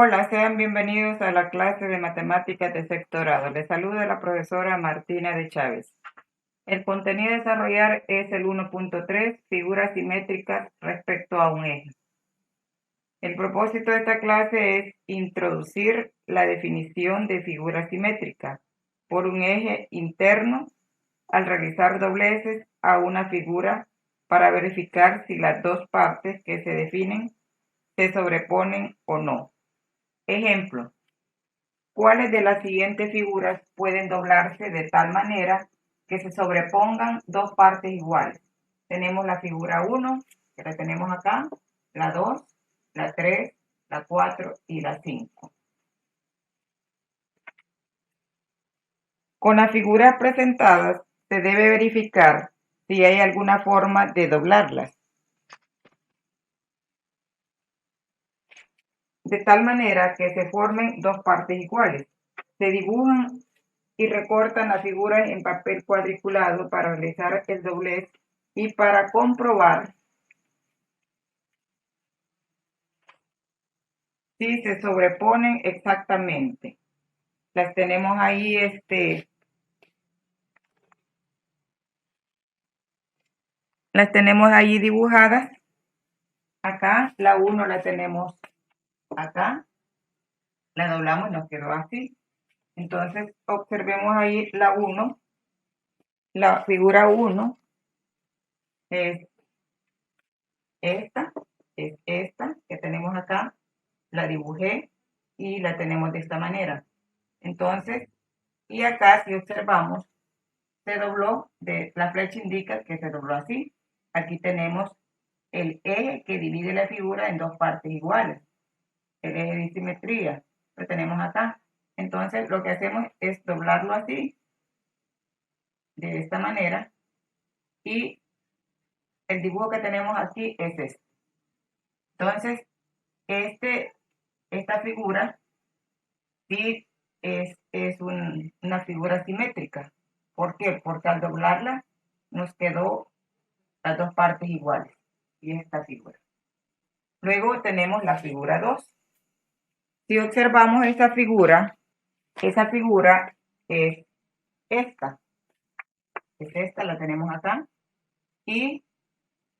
Hola, sean bienvenidos a la clase de matemáticas de sexto grado. Les saluda la profesora Martina de Chávez. El contenido a desarrollar es el 1.3, figuras simétricas respecto a un eje. El propósito de esta clase es introducir la definición de figura simétrica por un eje interno al realizar dobleces a una figura para verificar si las dos partes que se definen se sobreponen o no. Ejemplo, ¿cuáles de las siguientes figuras pueden doblarse de tal manera que se sobrepongan dos partes iguales? Tenemos la figura 1, que la tenemos acá, la 2, la 3, la 4 y la 5. Con las figuras presentadas se debe verificar si hay alguna forma de doblarlas, de tal manera que se formen dos partes iguales. Se dibujan y recortan las figuras en papel cuadriculado para realizar el doblez y para comprobar si se sobreponen exactamente. Las tenemos ahí, las tenemos ahí dibujadas. Acá la 1 la tenemos acá, la doblamos y nos quedó así. Entonces observemos ahí la 1, la figura 1 es esta que tenemos acá, la dibujé y la tenemos de esta manera. Entonces, y acá si observamos, se dobló, la flecha indica que se dobló así. Aquí tenemos el eje que divide la figura en dos partes iguales, el eje de simetría, lo tenemos acá. Entonces, lo que hacemos es doblarlo así, de esta manera, y el dibujo que tenemos aquí es este. Entonces, esta figura sí es una figura simétrica. ¿Por qué? Porque al doblarla nos quedó las dos partes iguales. Y es esta figura. Luego tenemos la figura 2. Si observamos esa figura es esta. Es esta, la tenemos acá. Y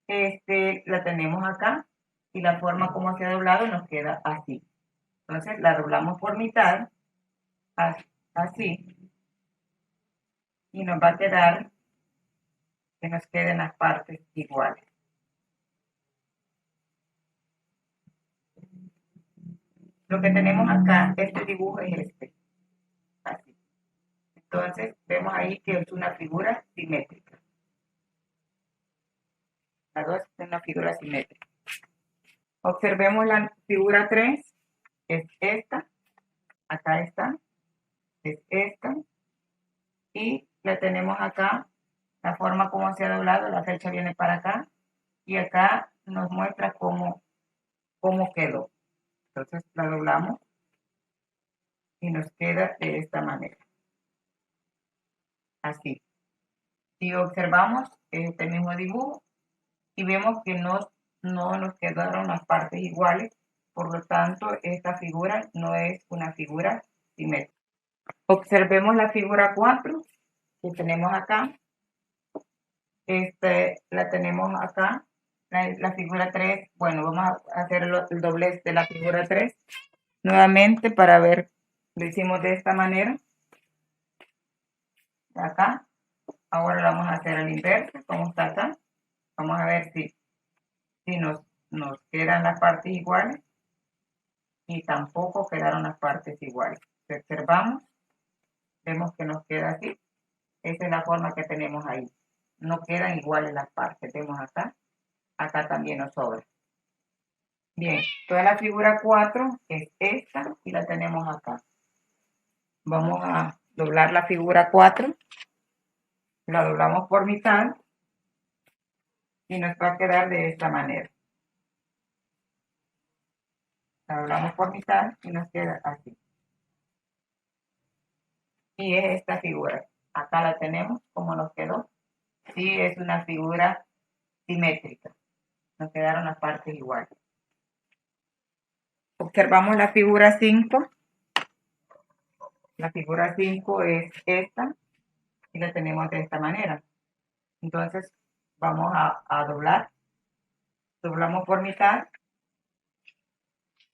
la tenemos acá. Y la forma como se ha doblado nos queda así. Entonces la doblamos por mitad, así. Y nos va a quedar que nos queden las partes iguales. Lo que tenemos acá, este dibujo es este. Así. Entonces vemos ahí que es una figura simétrica. La 2 es una figura simétrica. Observemos la figura 3, es esta, acá está, es esta, y la tenemos acá, la forma como se ha doblado, la flecha viene para acá, y acá nos muestra cómo quedó. Entonces la doblamos y nos queda de esta manera. Así. Si observamos este mismo dibujo y vemos que no nos quedaron las partes iguales, por lo tanto esta figura no es una figura simétrica. Observemos la figura 4 que tenemos acá. La tenemos acá. La figura 3, bueno, vamos a hacer el doblez de la figura 3 nuevamente para ver, lo hicimos de esta manera. Acá. Ahora lo vamos a hacer al inverso, como está acá. Vamos a ver si nos quedan las partes iguales y tampoco quedaron las partes iguales. Si observamos, vemos que nos queda así. Esa es la forma que tenemos ahí. No quedan iguales las partes. Vemos acá. Acá también nos sobra. Bien, toda la figura 4 es esta y la tenemos acá. Vamos a doblar la figura 4. La doblamos por mitad y nos va a quedar de esta manera. La doblamos por mitad y nos queda así. Y es esta figura. Acá la tenemos, como nos quedó. Sí, es una figura simétrica. Nos quedaron las partes iguales. Observamos la figura 5. La figura 5 es esta y la tenemos de esta manera. Entonces vamos a doblar. Doblamos por mitad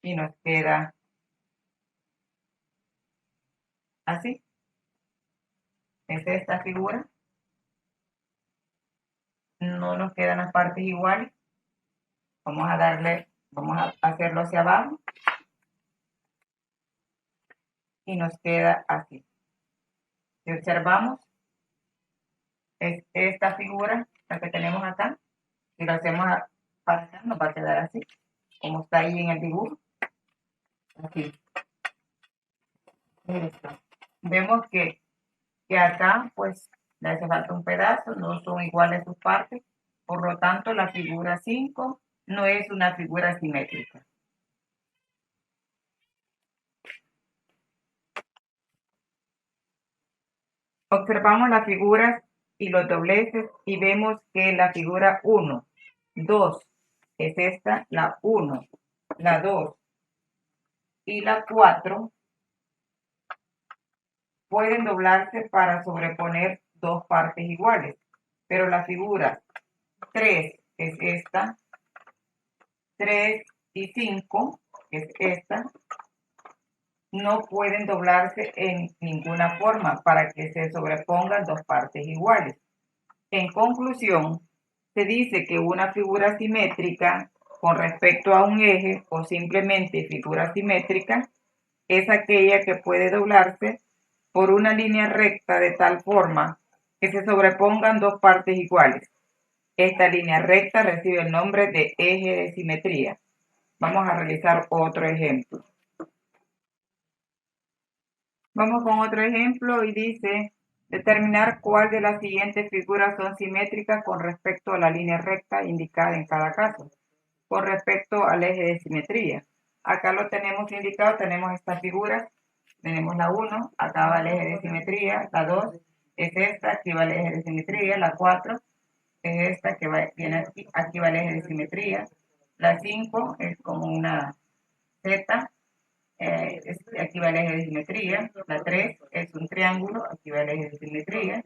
y nos queda así. Es esta figura. No nos quedan las partes iguales. Vamos a hacerlo hacia abajo y nos queda así. Si observamos, es esta figura la que tenemos acá. Si lo hacemos para acá, nos va a quedar así, como está ahí en el dibujo. Así. Esto. Vemos que acá, pues, le hace falta un pedazo, no son iguales sus partes. Por lo tanto, la figura 5 no es una figura simétrica. Observamos las figuras y los dobleces y vemos que la figura 1, 2, es esta, la 1, la 2 y la 4 pueden doblarse para sobreponer dos partes iguales, pero la figura 3 es esta, 3 y 5 es esta, no pueden doblarse en ninguna forma para que se sobrepongan dos partes iguales. En conclusión, se dice que una figura simétrica con respecto a un eje o simplemente figura simétrica es aquella que puede doblarse por una línea recta de tal forma que se sobrepongan dos partes iguales. Esta línea recta recibe el nombre de eje de simetría. Vamos a realizar otro ejemplo. Vamos con otro ejemplo y dice, determinar cuál de las siguientes figuras son simétricas con respecto a la línea recta indicada en cada caso, con respecto al eje de simetría. Acá lo tenemos indicado, tenemos estas figuras, tenemos la 1, acá va el eje de simetría, la 2 es esta, aquí va el eje de simetría, la 4 es esta que viene aquí va el eje de simetría, la 5 es como una Z, aquí va el eje de simetría, la 3 es un triángulo, aquí va el eje de simetría,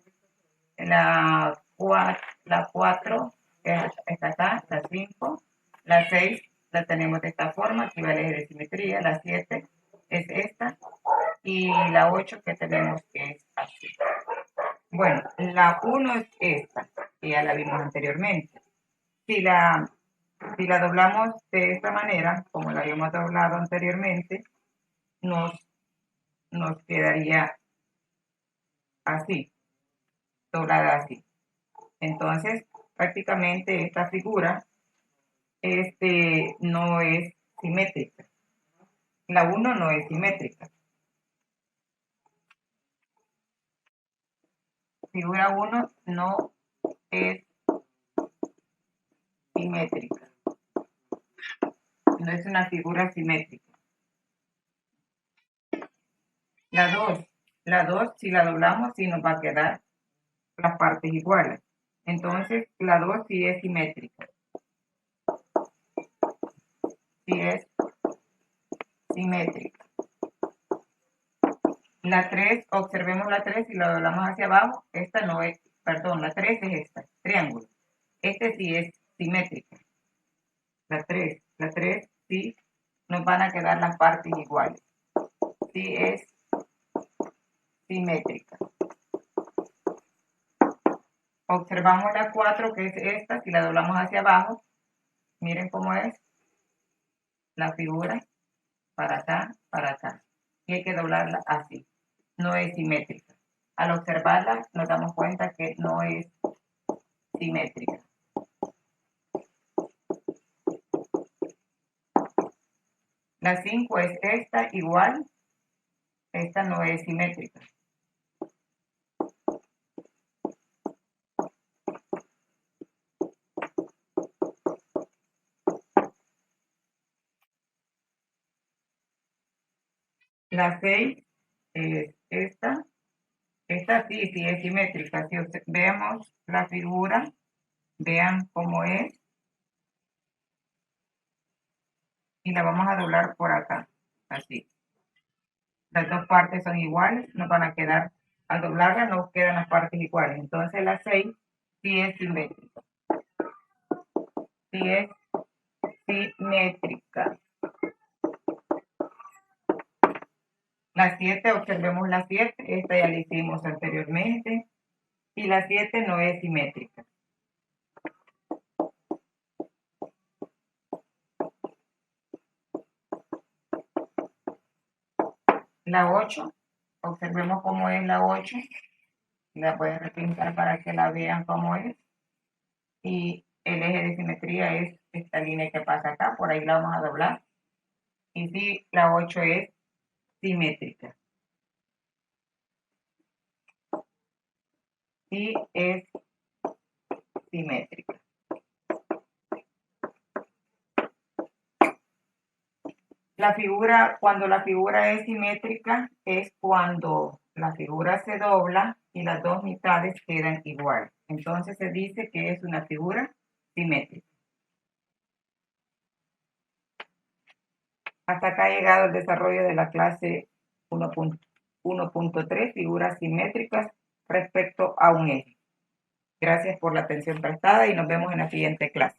la 4 está acá, la 5, la 6 la tenemos de esta forma, aquí va el eje de simetría, la 7 es esta, y la 8 que tenemos es así. Bueno, la 1 es esta, que ya la vimos anteriormente. Si la doblamos de esta manera, como la habíamos doblado anteriormente, nos quedaría así, doblada así. Entonces, prácticamente esta figura no es simétrica. La 1 no es simétrica. Figura 1 no es simétrica. No es una figura simétrica. La 2 si la doblamos, sí nos va a quedar las partes iguales. Entonces, la 2 sí es simétrica. Sí es simétrica. La 3, observemos la 3 y la doblamos hacia abajo. Esta no es, perdón, la 3 es esta, triángulo. Este sí es simétrica. La 3 sí nos van a quedar las partes iguales. Sí es simétrica. Observamos la 4 que es esta, si la doblamos hacia abajo, miren cómo es la figura, para acá. Y hay que doblarla así. No es simétrica. Al observarla nos damos cuenta que no es simétrica. La 5 es esta, igual. Esta no es simétrica. La 6 es esta. Esta sí es simétrica. Si veamos la figura, vean cómo es. y la vamos a doblar por acá, así. Las dos partes son iguales, nos van a quedar, al doblarla nos quedan las partes iguales. Entonces la 6 sí es simétrica. Sí es simétrica. La 7, observemos la 7, esta ya la hicimos anteriormente, y la 7 no es simétrica. La 8, observemos cómo es la 8, la voy a repintar para que la vean cómo es, y el eje de simetría es esta línea que pasa acá, por ahí la vamos a doblar, y sí, la 8 es simétrica. Sí es simétrica. La figura, cuando la figura es simétrica, es cuando la figura se dobla y las dos mitades quedan igual. Entonces se dice que es una figura simétrica. Hasta acá ha llegado el desarrollo de la clase 1.3, figuras simétricas respecto a un eje. Gracias por la atención prestada y nos vemos en la siguiente clase.